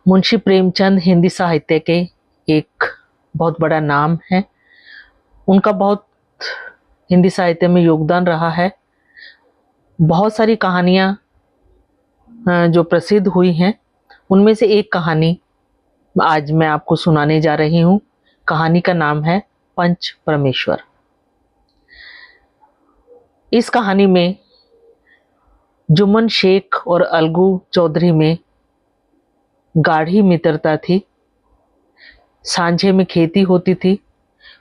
मुंशी प्रेमचंद हिंदी साहित्य के एक बहुत बड़ा नाम है। उनका बहुत हिंदी साहित्य में योगदान रहा है। बहुत सारी कहानियाँ जो प्रसिद्ध हुई हैं, उनमें से एक कहानी आज मैं आपको सुनाने जा रही हूँ। कहानी का नाम है पंच परमेश्वर। इस कहानी में जुम्मन शेख और अलगू चौधरी में गाढ़ी मित्रता थी। सांझे में खेती होती थी,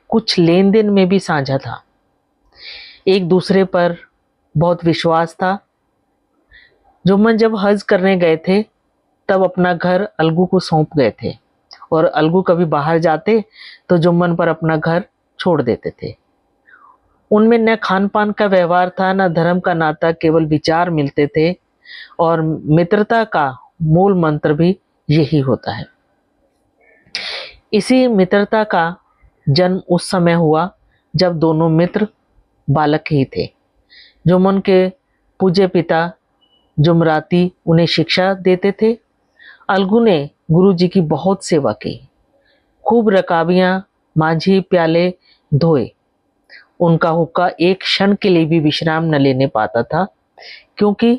कुछ लेन देन में भी साझा था। एक दूसरे पर बहुत विश्वास था। जुम्मन जब हज करने गए थे तब अपना घर अलगू को सौंप गए थे और अलगू कभी बाहर जाते तो जुम्मन पर अपना घर छोड़ देते थे। उनमें न खान पान का व्यवहार था, न धर्म का नाता, केवल विचार मिलते थे और मित्रता का मूल मंत्र भी यही होता है। इसी मित्रता का जन्म उस समय हुआ जब दोनों मित्र बालक ही थे। जुम्मन के पूज्य पिता जुमराती उन्हें शिक्षा देते थे। अलगू ने गुरु जी की बहुत सेवा की, खूब रकाबियां मांझी, प्याले धोए। उनका हुक्का एक क्षण के लिए भी विश्राम न लेने पाता था, क्योंकि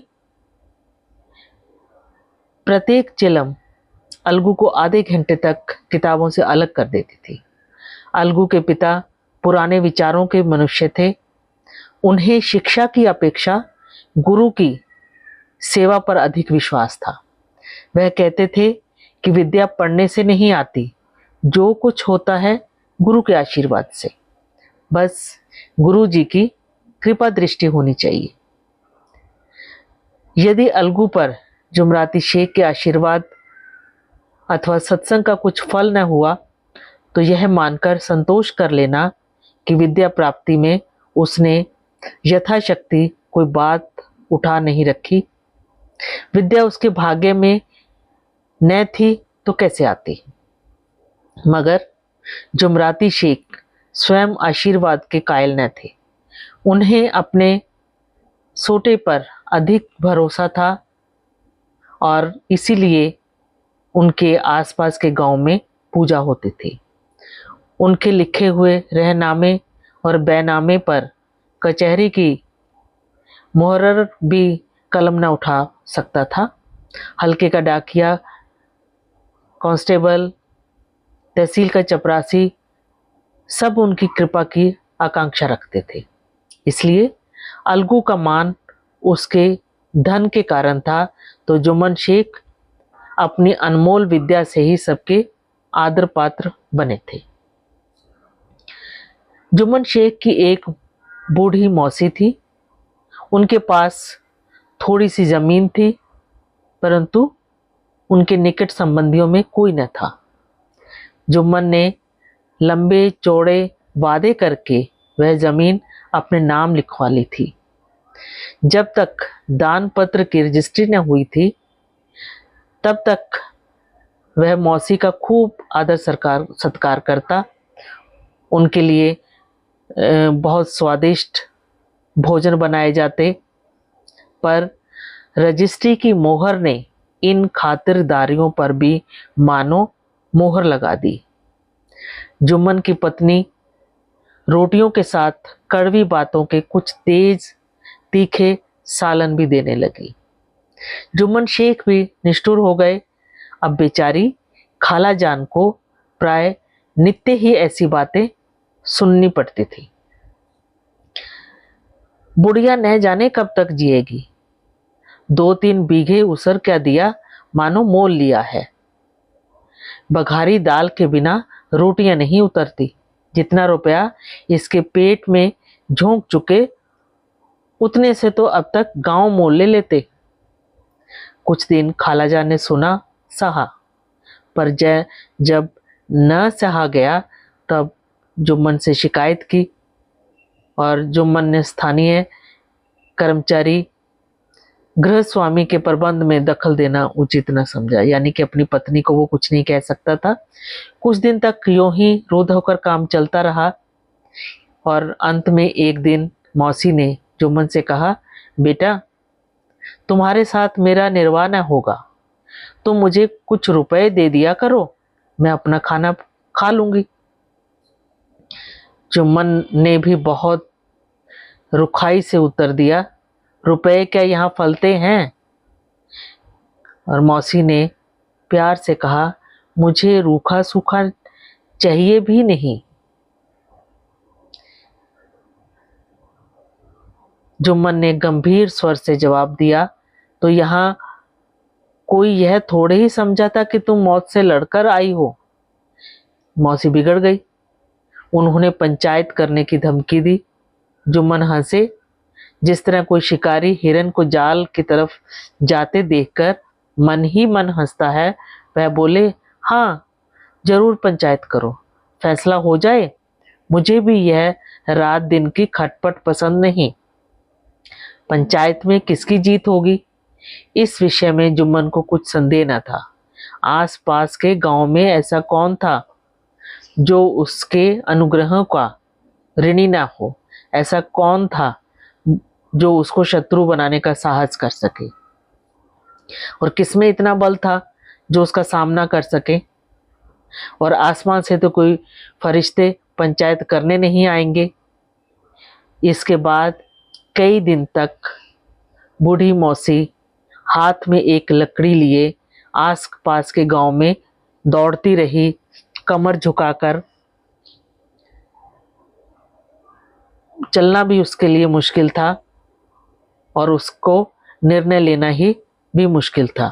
प्रत्येक चिलम अलगू को आधे घंटे तक किताबों से अलग कर देती थी। अलगू के पिता पुराने विचारों के मनुष्य थे। उन्हें शिक्षा की अपेक्षा गुरु की सेवा पर अधिक विश्वास था। वह कहते थे कि विद्या पढ़ने से नहीं आती, जो कुछ होता है गुरु के आशीर्वाद से। बस गुरु जी की कृपा दृष्टि होनी चाहिए। यदि अलगू पर जुमराती शेख के आशीर्वाद अथवा सत्संग का कुछ फल न हुआ तो यह मानकर संतोष कर लेना कि विद्या प्राप्ति में उसने यथाशक्ति कोई बात उठा नहीं रखी। विद्या उसके भाग्य में न थी तो कैसे आती। मगर जुमराती शेख स्वयं आशीर्वाद के कायल न थे। उन्हें अपने सोटे पर अधिक भरोसा था और इसीलिए उनके आसपास के गांव में पूजा होती थी। उनके लिखे हुए रहनामे और बैनामे पर कचहरी की मुहर्रर भी कलम न उठा सकता था। हल्के का डाकिया, कांस्टेबल, तहसील का चपरासी सब उनकी कृपा की आकांक्षा रखते थे। इसलिए अलगू का मान उसके धन के कारण था, तो जुम्मन शेख अपनी अनमोल विद्या से ही सबके आदर पात्र बने थे। जुम्मन शेख की एक बूढ़ी मौसी थी। उनके पास थोड़ी सी जमीन थी, परंतु उनके निकट संबंधियों में कोई न था। जुम्मन ने लंबे चौड़े वादे करके वह जमीन अपने नाम लिखवा ली थी। जब तक दान पत्र की रजिस्ट्री न हुई थी तब तक वह मौसी का खूब आदर सत्कार करता। उनके लिए बहुत स्वादिष्ट भोजन बनाए जाते, पर रजिस्ट्री की मोहर ने इन खातिरदारियों पर भी मानो मोहर लगा दी। जुम्मन की पत्नी रोटियों के साथ कड़वी बातों के कुछ तेज तीखे सालन भी देने लगी। जुम्मन शेख भी निष्ठुर हो गए। अब बेचारी खाला जान को प्राय नित्य ही ऐसी बातें सुननी पड़ती थी। बुढ़िया न जाने कब तक जिएगी। 2-3 बीघे उसर क्या दिया, मानो मोल लिया है। बघारी दाल के बिना रोटियां नहीं उतरती। जितना रुपया इसके पेट में झोंक चुके, उतने से तो अब तक गांव मोल ले लेते। कुछ दिन खालाजान ने सुना सहा, पर जब न सहा गया तब जुम्मन से शिकायत की और जुम्मन ने स्थानीय कर्मचारी गृह स्वामी के प्रबंध में दखल देना उचित न समझा। यानी कि अपनी पत्नी को वो कुछ नहीं कह सकता था। कुछ दिन तक यूं ही रोध होकर काम चलता रहा और अंत में एक दिन मौसी ने जुम्मन से कहा, बेटा तुम्हारे साथ मेरा निर्वाह न होगा। तुम मुझे कुछ रुपए दे दिया करो, मैं अपना खाना खा लूंगी। जुम्मन ने भी बहुत रुखाई से उत्तर दिया, रुपए क्या यहाँ फलते हैं? और मौसी ने प्यार से कहा, मुझे रूखा सूखा चाहिए भी नहीं। जुम्मन ने गंभीर स्वर से जवाब दिया, तो यहाँ कोई यह थोड़े ही समझा था कि तुम मौत से लड़कर आई हो। मौसी बिगड़ गई, उन्होंने पंचायत करने की धमकी दी। जुम्मन हंसे, जिस तरह कोई शिकारी हिरन को जाल की तरफ जाते देखकर मन ही मन हंसता है, वह बोले, हाँ जरूर पंचायत करो, फैसला हो जाए। मुझे भी यह रात दिन की खटपट पसंद नहीं। पंचायत में किसकी जीत होगी, इस विषय में जुम्मन को कुछ संदेह न था। आसपास के गांव में ऐसा कौन था जो उसके अनुग्रह का ऋणी ना हो? ऐसा कौन था जो उसको शत्रु बनाने का साहस कर सके? और किसमें इतना बल था जो उसका सामना कर सके? और आसमान से तो कोई फरिश्ते पंचायत करने नहीं आएंगे। इसके बाद कई दिन तक बूढ़ी मौसी हाथ में एक लकड़ी लिए आस पास के गांव में दौड़ती रही, कमर झुकाकर। चलना भी उसके लिए मुश्किल था और उसको निर्णय लेना ही भी मुश्किल था।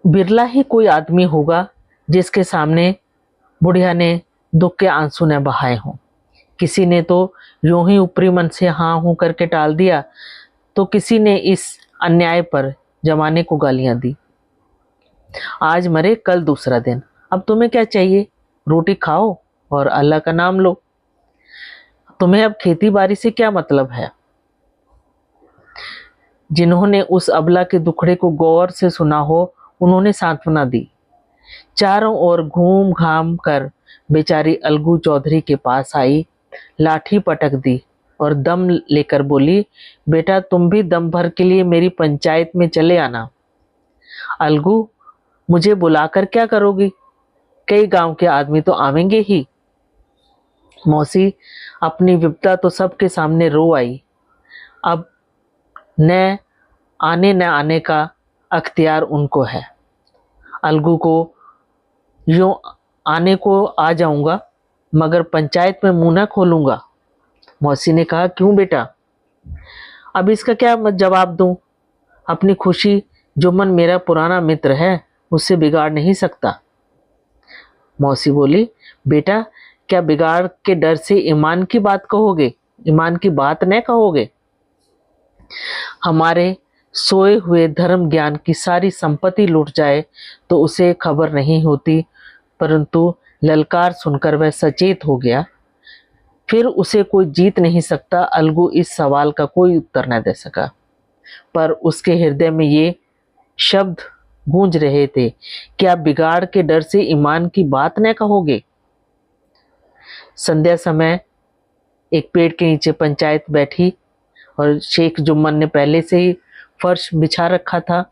बिरला ही कोई आदमी होगा जिसके सामने बुढ़िया ने दुख के आंसू न बहाए हों। किसी ने तो यूं ही ऊपरी मन से हाँ हूं करके टाल दिया, तो किसी ने इस अन्याय पर जमाने को गालियां दी। आज मरे कल दूसरा दिन, अब तुम्हें क्या चाहिए? रोटी खाओ और अल्लाह का नाम लो। तुम्हें अब खेती बाड़ी से क्या मतलब है? जिन्होंने उस अबला के दुखड़े को गौर से सुना हो, उन्होंने सांत्वना दी। चारों ओर घूम घाम कर बेचारी अलगू चौधरी के पास आई, लाठी पटक दी और दम लेकर बोली, बेटा तुम भी दम भर के लिए मेरी पंचायत में चले आना। अलगू, मुझे बुलाकर क्या करोगी? कई गांव के आदमी तो आवेंगे ही। मौसी अपनी विपदा तो सबके सामने रो आई। अब न आने का अख्तियार उनको है। अलगू को यूं आने को आ जाऊंगा, मगर पंचायत में मुंह न खोलूंगा। मौसी ने कहा, क्यों बेटा? अब इसका क्या जवाब दूं? अपनी खुशी, जुम्मन मेरा पुराना मित्र है, उससे बिगाड़ नहीं सकता। मौसी बोली, बेटा क्या बिगाड़ के डर से ईमान की बात कहोगे? ईमान की बात न कहोगे? हमारे सोए हुए धर्म ज्ञान की सारी संपत्ति लुट जाए तो उसे खबर नहीं होती, परंतु ललकार सुनकर वह सचेत हो गया। फिर उसे कोई जीत नहीं सकता। अलगू इस सवाल का कोई उत्तर न दे सका, पर उसके हृदय में ये शब्द गूंज रहे थे, क्या बिगाड़ के डर से ईमान की बात न कहोगे? संध्या समय एक पेड़ के नीचे पंचायत बैठी और शेख जुम्मन ने पहले से ही फर्श बिछा रखा था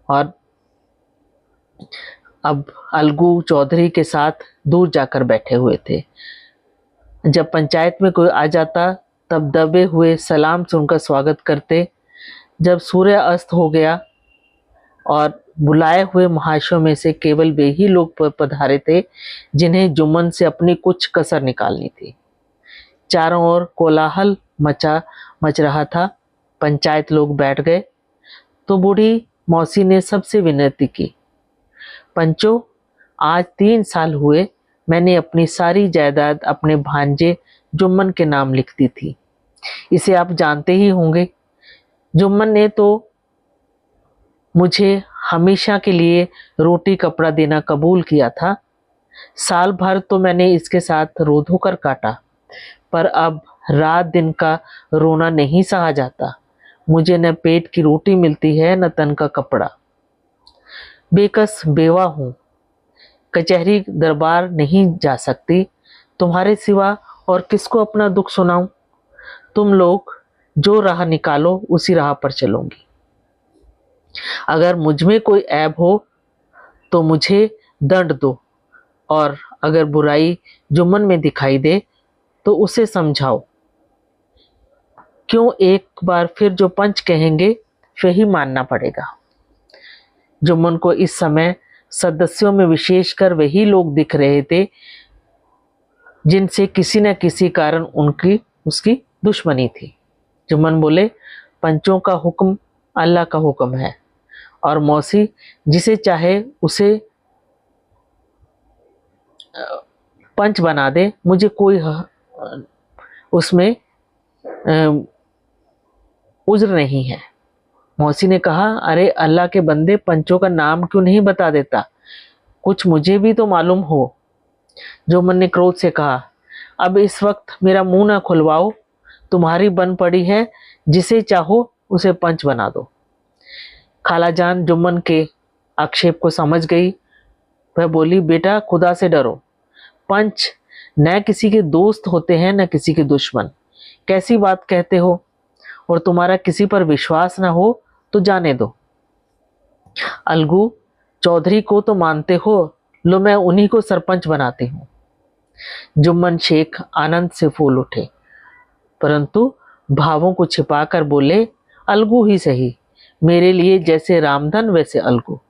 और अब अलगू चौधरी के साथ दूर जाकर बैठे हुए थे। जब पंचायत में कोई आ जाता तब दबे हुए सलाम से उनका स्वागत करते। जब सूर्य अस्त हो गया और बुलाए हुए महाशयों में से केवल वे ही लोग पधारे थे जिन्हें जुम्मन से अपनी कुछ कसर निकालनी थी। चारों ओर कोलाहल मच रहा था। पंचायत लोग बैठ गए तो बूढ़ी मौसी ने सबसे विनती की, पंचो, आज 3 साल हुए मैंने अपनी सारी जायदाद अपने भांजे जुम्मन के नाम लिख दी थी। इसे आप जानते ही होंगे। जुम्मन ने तो मुझे हमेशा के लिए रोटी कपड़ा देना कबूल किया था। साल भर तो मैंने इसके साथ रो धोकर काटा, पर अब रात दिन का रोना नहीं सहा जाता। मुझे न पेट की रोटी मिलती है न तन का कपड़ा। बेकस बेवा हूँ, कचहरी दरबार नहीं जा सकती। तुम्हारे सिवा और किसको अपना दुख सुनाऊं? तुम लोग जो राह निकालो उसी राह पर चलूंगी। अगर मुझ में कोई ऐब हो तो मुझे दंड दो, और अगर बुराई जो मन में दिखाई दे तो उसे समझाओ। क्यों एक बार फिर जो पंच कहेंगे वही मानना पड़ेगा। जुम्मन को इस समय सदस्यों में विशेषकर वही लोग दिख रहे थे जिनसे किसी न किसी कारण उसकी दुश्मनी थी। जुम्मन बोले, पंचों का हुक्म अल्लाह का हुक्म है, और मौसी जिसे चाहे उसे पंच बना दे, मुझे कोई उसमें उज्र नहीं है। मौसी ने कहा, अरे अल्लाह के बंदे, पंचों का नाम क्यों नहीं बता देता? कुछ मुझे भी तो मालूम हो। जुम्मन ने क्रोध से कहा, अब इस वक्त मेरा मुंह ना खुलवाओ, तुम्हारी बन पड़ी है, जिसे चाहो उसे पंच बना दो। खालाजान जुम्मन के आक्षेप को समझ गई। वह बोली, बेटा खुदा से डरो, पंच न किसी के दोस्त होते हैं न किसी के दुश्मन। कैसी बात कहते हो? और तुम्हारा किसी पर विश्वास न हो तो जाने दो। अलगू चौधरी को तो मानते हो, लो मैं उन्हीं को सरपंच बनाती हूँ। जुम्मन शेख आनंद से फूल उठे, परंतु भावों को छिपाकर बोले, अलगू ही सही, मेरे लिए जैसे रामधन वैसे अलगू।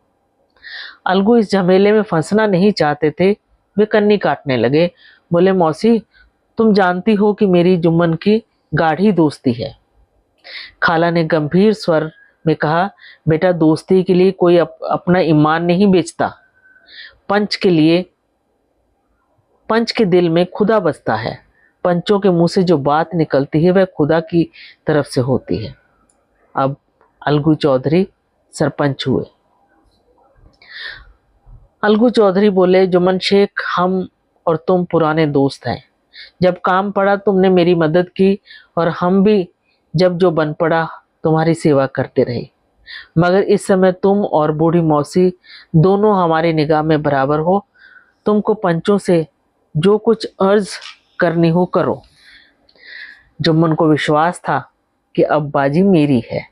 अलगू इस झमेले में फंसना नहीं चाहते थे। वे कन्नी काटने लगे। बोले, मौसी तुम जानती हो कि मेरी जुम्मन की गाढ़ी दोस्ती है। खाला ने गंभीर स्वर में कहा, बेटा दोस्ती के लिए कोई अपना ईमान नहीं बेचता। पंच के दिल में खुदा बसता है। पंचों के मुंह से जो बात निकलती है वह खुदा की तरफ से होती है। अब अलगू चौधरी सरपंच हुए। अलगू चौधरी बोले, जुम्मन शेख हम और तुम पुराने दोस्त हैं। जब काम पड़ा तुमने मेरी मदद की, और हम भी जब जो बन पड़ा तुम्हारी सेवा करते रहे। मगर इस समय तुम और बूढ़ी मौसी दोनों हमारी निगाह में बराबर हो। तुमको पंचों से जो कुछ अर्ज करनी हो करो। जुम्मन को विश्वास था कि अब बाजी मेरी है।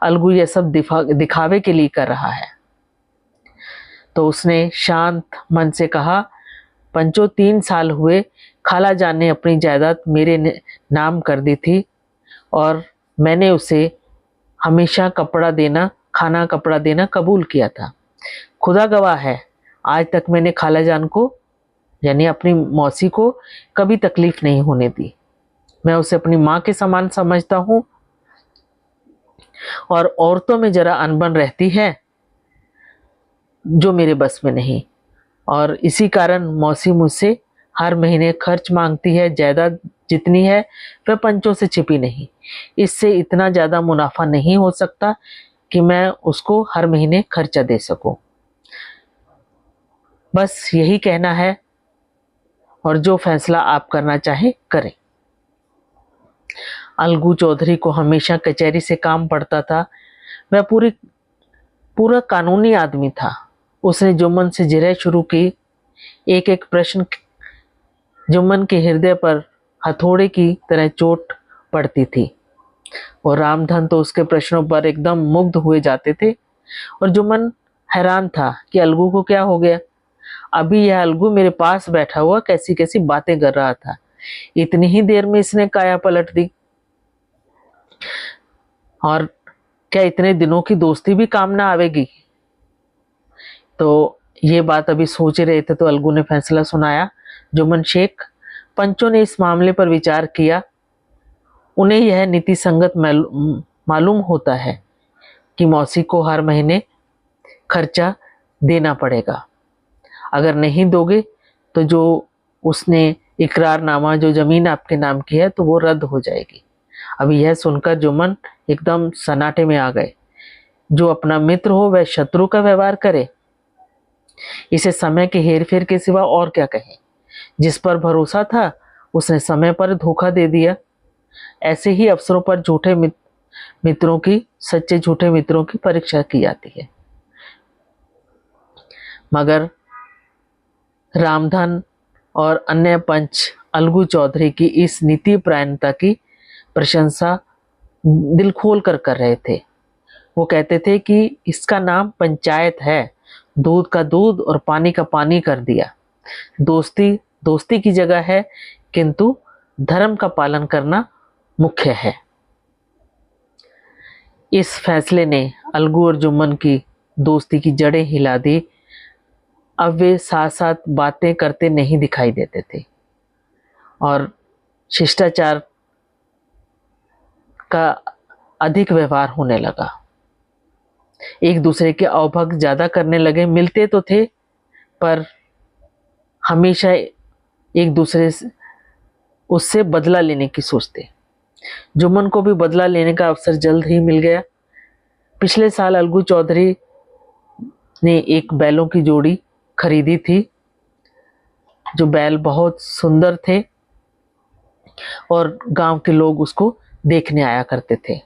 अलगू यह सब दिखावे के लिए कर रहा है। तो उसने शांत मन से कहा, पंचों 3 साल हुए खाला जान ने अपनी जायदाद मेरे नाम कर दी थी, और मैंने उसे हमेशा खाना कपड़ा देना कबूल किया था। खुदा गवाह है, आज तक मैंने खाला जान को यानी अपनी मौसी को कभी तकलीफ नहीं होने दी। मैं उसे अपनी माँ के समान समझता हूँ, और औरतों में जरा अनबन रहती है जो मेरे बस में नहीं, और इसी कारण मौसी मुझसे हर महीने खर्च मांगती है। जायदाद जितनी है वह पंचों से छिपी नहीं। इससे इतना ज़्यादा मुनाफा नहीं हो सकता कि मैं उसको हर महीने खर्चा दे सकूं। बस यही कहना है, और जो फैसला आप करना चाहें करें। अलगू चौधरी को हमेशा कचहरी से काम पड़ता था। वह पूरा कानूनी आदमी था। उसने जुम्मन से जिरह शुरू की। एक एक प्रश्न जुम्मन के हृदय पर हथौड़े की तरह चोट पड़ती थी, और रामधन तो उसके प्रश्नों पर एकदम मुग्ध हुए जाते थे। और जुम्मन हैरान था कि अलगू को क्या हो गया। अभी यह अलगू मेरे पास बैठा हुआ कैसी कैसी बातें कर रहा था, इतनी ही देर में इसने काया पलट दी। और क्या इतने दिनों की दोस्ती भी काम ना आवेगी? तो ये बात अभी सोच रहे थे तो अलगू ने फैसला सुनाया, जुम्मन शेख, पंचों ने इस मामले पर विचार किया। उन्हें यह नीति संगत मालूम होता है कि मौसी को हर महीने खर्चा देना पड़ेगा। अगर नहीं दोगे तो जो उसने इकरारनामा जो जमीन आपके नाम की है तो वो रद्द हो जाएगी। अभी यह सुनकर जुम्मन एकदम सन्नाटे में आ गए। जो अपना मित्र हो वह शत्रु का व्यवहार करे, इसे समय के हेरफेर के सिवा और क्या कहें। जिस पर भरोसा था उसने समय पर धोखा दे दिया। ऐसे ही अवसरों पर सच्चे झूठे मित्रों की परीक्षा की जाती है। मगर रामधन और अन्य पंच अलगू चौधरी की इस नीति परायणता की प्रशंसा दिल खोल कर रहे थे। वो कहते थे कि इसका नाम पंचायत है, दूध का दूध और पानी का पानी कर दिया। दोस्ती दोस्ती की जगह है, किंतु धर्म का पालन करना मुख्य है। इस फैसले ने अलगू और जुम्मन की दोस्ती की जड़ें हिला दी। अब वे साथ साथ बातें करते नहीं दिखाई देते थे और शिष्टाचार का अधिक व्यवहार होने लगा। एक दूसरे के अवभक्त ज्यादा करने लगे। मिलते तो थे पर हमेशा एक दूसरे से उससे बदला लेने की सोचते। जुम्मन को भी बदला लेने का अवसर जल्द ही मिल गया। पिछले साल अलगू चौधरी ने एक बैलों की जोड़ी खरीदी थी। जो बैल बहुत सुंदर थे और गांव के लोग उसको देखने आया करते थे।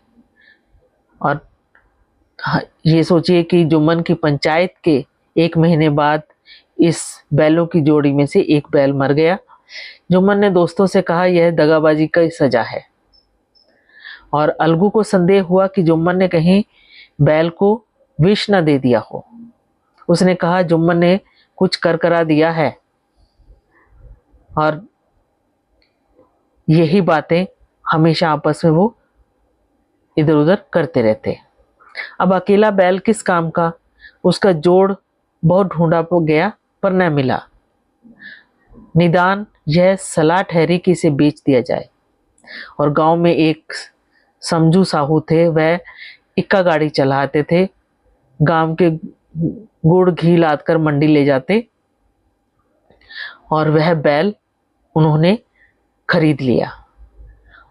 और ये सोचिए कि जुम्मन की पंचायत के 1 महीने बाद इस बैलों की जोड़ी में से एक बैल मर गया। जुम्मन ने दोस्तों से कहा, यह दगाबाजी का सजा है। और अलगू को संदेह हुआ कि जुम्मन ने कहीं बैल को विष न दे दिया हो। उसने कहा, जुम्मन ने कुछ कर करा दिया है। और यही बातें हमेशा आपस में वो इधर उधर करते रहते। अब अकेला बैल किस काम का? उसका जोड़ बहुत ढूंढा गया पर न मिला। निदान यह सलाह ठहरी कि इसे बेच दिया जाए। और गांव में एक समझू साहू थे। वह इक्का गाड़ी चलाते थे। गांव के गुड़ घी लाद कर मंडी ले जाते और वह बैल उन्होंने खरीद लिया।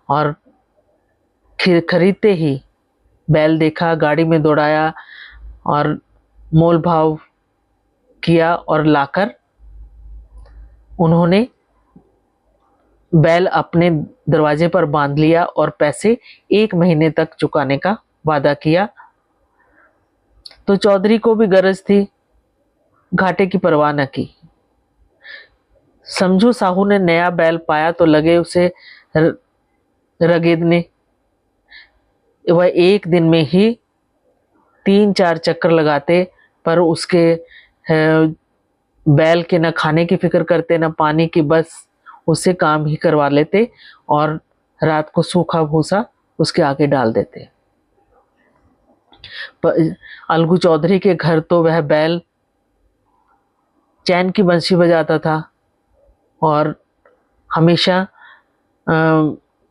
और खरीदते ही बैल देखा, गाड़ी में दौड़ाया और मोल भाव किया और लाकर उन्होंने बैल अपने दरवाजे पर बांध लिया और पैसे 1 महीने तक चुकाने का वादा किया। तो चौधरी को भी गरज थी, घाटे की परवाह न की। समझू साहू ने नया बैल पाया तो लगे उसे रगेदने। वह 1 दिन में ही 3-4 चक्कर लगाते, पर उसके बैल के न खाने की फिक्र करते न पानी की, बस उससे काम ही करवा लेते और रात को सूखा भूसा उसके आगे डाल देते। अलगू चौधरी के घर तो वह बैल चैन की बंसी बजाता था और हमेशा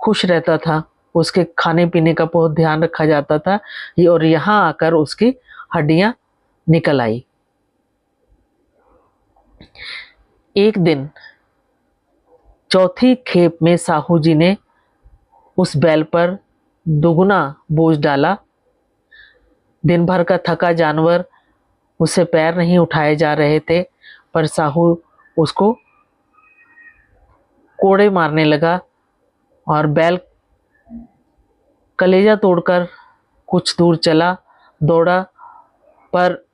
खुश रहता था। उसके खाने पीने का बहुत ध्यान रखा जाता था और यहाँ आकर उसकी हड्डियां निकल आई। एक दिन चौथी खेप में साहू जी ने उस बैल पर दुगुना बोझ डाला। दिन भर का थका जानवर, उससे पैर नहीं उठाए जा रहे थे, पर साहू उसको कोड़े मारने लगा और बैल कलेजा तोड़कर कुछ दूर चला दौड़ा। पर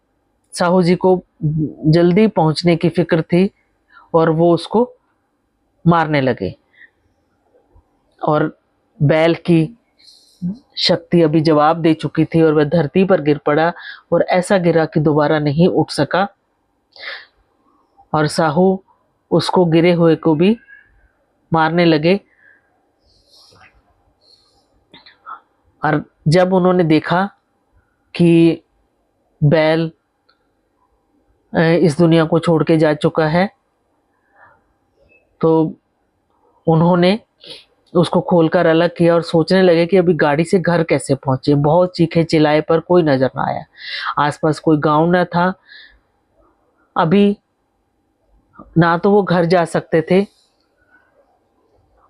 साहू जी को जल्दी पहुंचने की फिक्र थी और वो उसको मारने लगे। और बैल की शक्ति अभी जवाब दे चुकी थी और वह धरती पर गिर पड़ा और ऐसा गिरा कि दोबारा नहीं उठ सका। और साहू उसको गिरे हुए को भी मारने लगे। और जब उन्होंने देखा कि बैल इस दुनिया को छोड़ के जा चुका है, तो उन्होंने उसको खोलकर अलग किया और सोचने लगे कि अभी गाड़ी से घर कैसे पहुंचे। बहुत चीखे चिल्लाए पर कोई नजर ना आया। आसपास कोई गांव न था। अभी ना तो वो घर जा सकते थे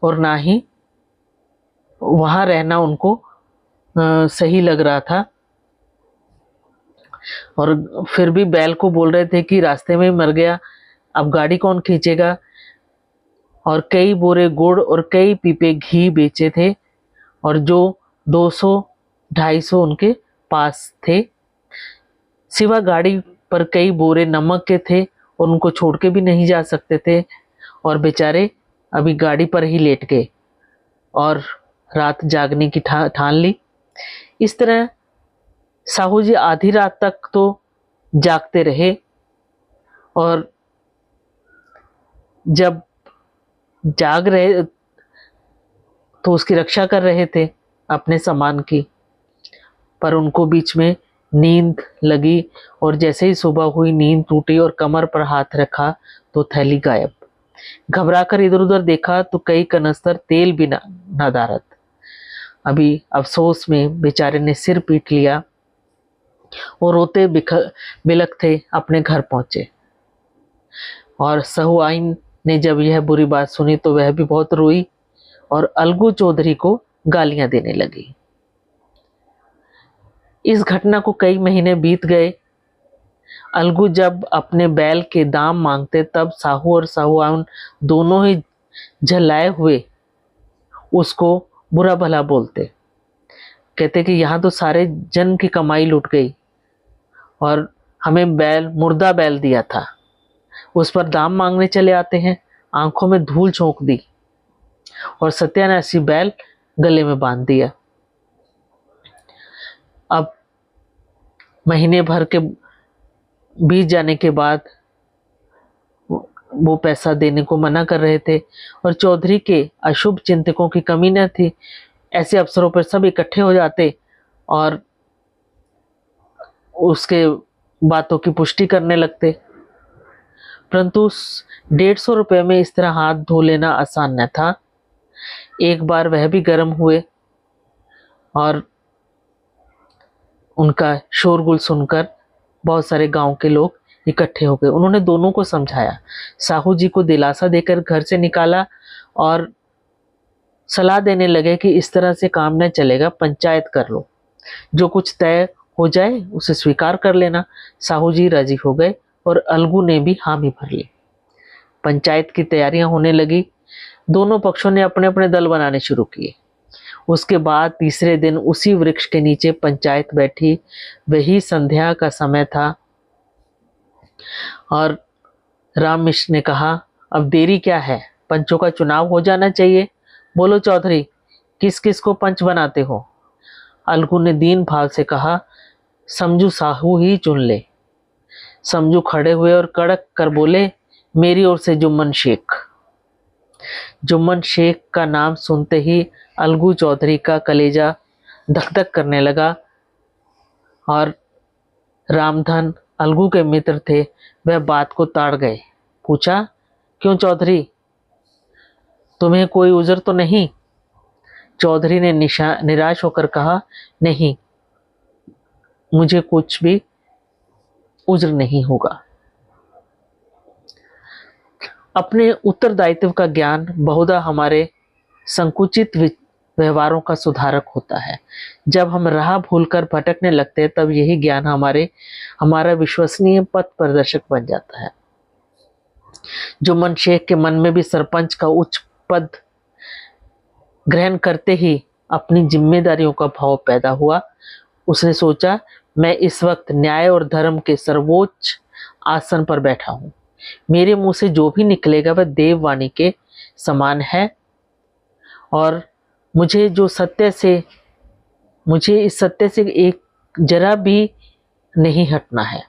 और ना ही वहां रहना उनको सही लग रहा था। और फिर भी बैल को बोल रहे थे कि रास्ते में ही मर गया, अब गाड़ी कौन खींचेगा। और कई बोरे गुड़ और कई पीपे घी बेचे थे और जो 200-250 उनके पास थे। सिवा गाड़ी पर कई बोरे नमक के थे और उनको छोड़ के भी नहीं जा सकते थे। और बेचारे अभी गाड़ी पर ही लेट गए और रात जागने की ठान ली। इस तरह साहू जी आधी रात तक तो जागते रहे और जब जाग रहे तो उसकी रक्षा कर रहे थे अपने सामान की, पर उनको बीच में नींद लगी और जैसे ही सुबह हुई नींद टूटी और कमर पर हाथ रखा तो थैली गायब। घबराकर इधर उधर देखा तो कई कनस्तर तेल भी न दारत। अभी अफसोस में बेचारे ने सिर पीट लिया और रोते बिलखते अपने घर पहुंचे। और सहु आइन ने जब यह बुरी बात सुनी तो वह भी बहुत रोई और अलगू चौधरी को गालियां देने लगी। इस घटना को कई महीने बीत गए। अलगू जब अपने बैल के दाम मांगते तब साहू और साहूआइन दोनों ही झल्लाए हुए उसको बुरा भला बोलते, कहते कि यहाँ तो सारे जन की कमाई लुट गई और हमें मुर्दा बैल दिया था, उस पर दाम मांगने चले आते हैं। आंखों में धूल झोंक दी और सत्यानाशी बैल गले में बांध दिया। अब महीने भर के बीत जाने के बाद वो पैसा देने को मना कर रहे थे और चौधरी के अशुभ चिंतकों की कमी न थी। ऐसे अवसरों पर सब इकट्ठे हो जाते और उसके बातों की पुष्टि करने लगते, परंतु 150 रुपये में इस तरह हाथ धो लेना आसान न था। एक बार वह भी गर्म हुए और उनका शोरगुल सुनकर बहुत सारे गांव के लोग इकट्ठे हो गए। उन्होंने दोनों को समझाया, साहू जी को दिलासा देकर घर से निकाला और सलाह देने लगे कि इस तरह से काम न चलेगा, पंचायत कर लो, जो कुछ तय हो जाए उसे स्वीकार कर लेना। साहू जी राजी हो गए और अलगू ने भी हामी भर ली। पंचायत की तैयारियां होने लगी। दोनों पक्षों ने अपने अपने दल बनाने शुरू किए। उसके बाद तीसरे दिन उसी वृक्ष के नीचे पंचायत बैठी। वही संध्या का समय था और राम मिश्र ने कहा, अब देरी क्या है, पंचों का चुनाव हो जाना चाहिए। बोलो चौधरी, किस किस को पंच बनाते हो? अलगू ने दीन भाव से कहा, समझू साहू ही चुन ले। समझू खड़े हुए और कड़क कर बोले, मेरी ओर से जुम्मन शेख। जुम्मन शेख का नाम सुनते ही अलगू चौधरी का कलेजा धक धक करने लगा और रामधन अलगू के मित्र थे, वह बात को ताड़ गए। पूछा, क्यों चौधरी, तुम्हें कोई उजर तो नहीं? चौधरी ने निराश होकर कहा, नहीं, मुझे कुछ भी उज्र नहीं होगा। अपने उत्तरदायित्व का ज्ञान बहुधा हमारे संकुचित व्यवहारों का सुधारक होता है। जब हम राह भूलकर भटकने लगते हैं तब यही ज्ञान हमारा विश्वसनीय पथ प्रदर्शक बन जाता है। जुम्मन शेख के मन में भी सरपंच का उच्च पद ग्रहण करते ही अपनी जिम्मेदारियों का भाव पैदा हुआ। उसने सोचा, मैं इस वक्त न्याय और धर्म के सर्वोच्च आसन पर बैठा हूं। मेरे मुंह से जो भी निकलेगा वह देववाणी के समान है और मुझे इस सत्य से एक जरा भी नहीं हटना है।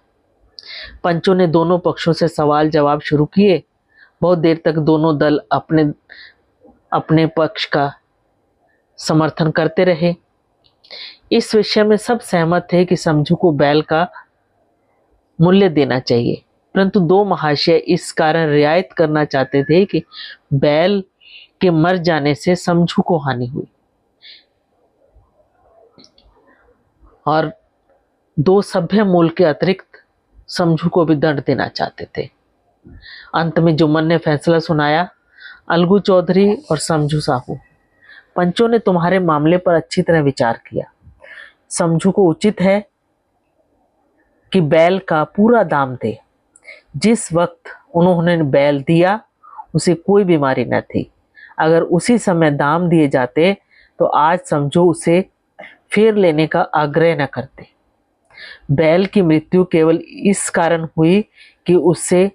पंचों ने दोनों पक्षों से सवाल जवाब शुरू किए। बहुत देर तक दोनों दल अपने अपने पक्ष का समर्थन करते रहे। इस विषय में सब सहमत थे कि समझू को बैल का मूल्य देना चाहिए, परंतु दो महाशय इस कारण रियायत करना चाहते थे कि बैल के मर जाने से समझू को हानि हुई और दो सभ्य मूल के अतिरिक्त समझू को भी दंड देना चाहते थे। अंत में जुम्मन ने फैसला सुनाया, अलगू चौधरी और समझू साहू, पंचों ने तुम्हारे मामले पर अच्छी तरह विचार किया। समझू को उचित है कि बैल का पूरा दाम दे। जिस वक्त उन्होंने बैल दिया उसे कोई बीमारी न थी। अगर उसी समय दाम दिए जाते तो आज समझो उसे फेर लेने का आग्रह न करते। बैल की मृत्यु केवल इस कारण हुई कि उससे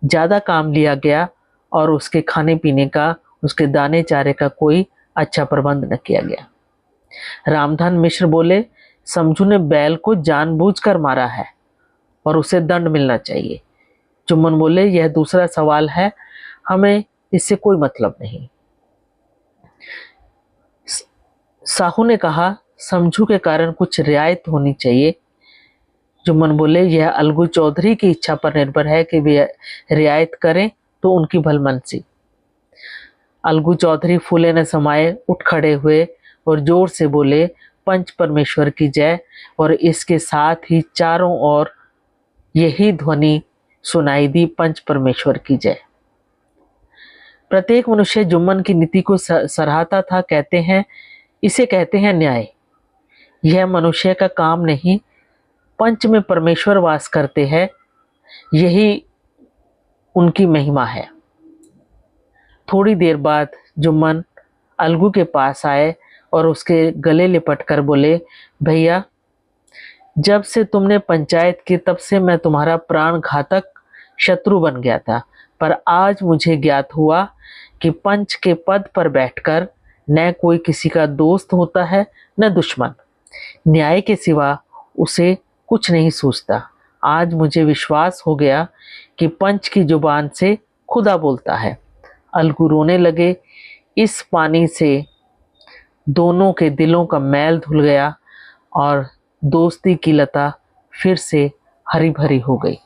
ज्यादा काम लिया गया और उसके खाने पीने का, उसके दाने चारे का कोई अच्छा प्रबंध न किया गया। रामधन मिश्र बोले, समझू ने बैल को जानबूझकर मारा है और उसे दंड मिलना चाहिए। जुम्मन बोले, यह दूसरा सवाल है, हमें इससे कोई मतलब नहीं। साहू ने कहा, समझू के कारण कुछ रियायत होनी चाहिए। जुम्मन बोले, यह अलगू चौधरी की इच्छा पर निर्भर है कि वे रियायत करें तो उनकी भलमनसी। अलगू चौधरी फूले न समाये उठ खड़े हुए और जोर से बोले, पंच परमेश्वर की जय। और इसके साथ ही चारों ओर यही ध्वनि सुनाई दी, पंच परमेश्वर की जय। प्रत्येक मनुष्य जुम्मन की नीति को सराहता था। इसे कहते हैं न्याय। यह मनुष्य का काम नहीं, पंच में परमेश्वर वास करते हैं, यही उनकी महिमा है। थोड़ी देर बाद जुम्मन अलगू के पास आए और उसके गले लिपट कर बोले, भैया, जब से तुमने पंचायत की तब से मैं तुम्हारा प्राण घातक शत्रु बन गया था, पर आज मुझे ज्ञात हुआ कि पंच के पद पर बैठकर न कोई किसी का दोस्त होता है न दुश्मन। न्याय के सिवा उसे कुछ नहीं सूझता। आज मुझे विश्वास हो गया कि पंच की जुबान से खुदा बोलता है। अलगू रोने लगे। इस पानी से दोनों के दिलों का मैल धुल गया और दोस्ती की लता फिर से हरी भरी हो गई।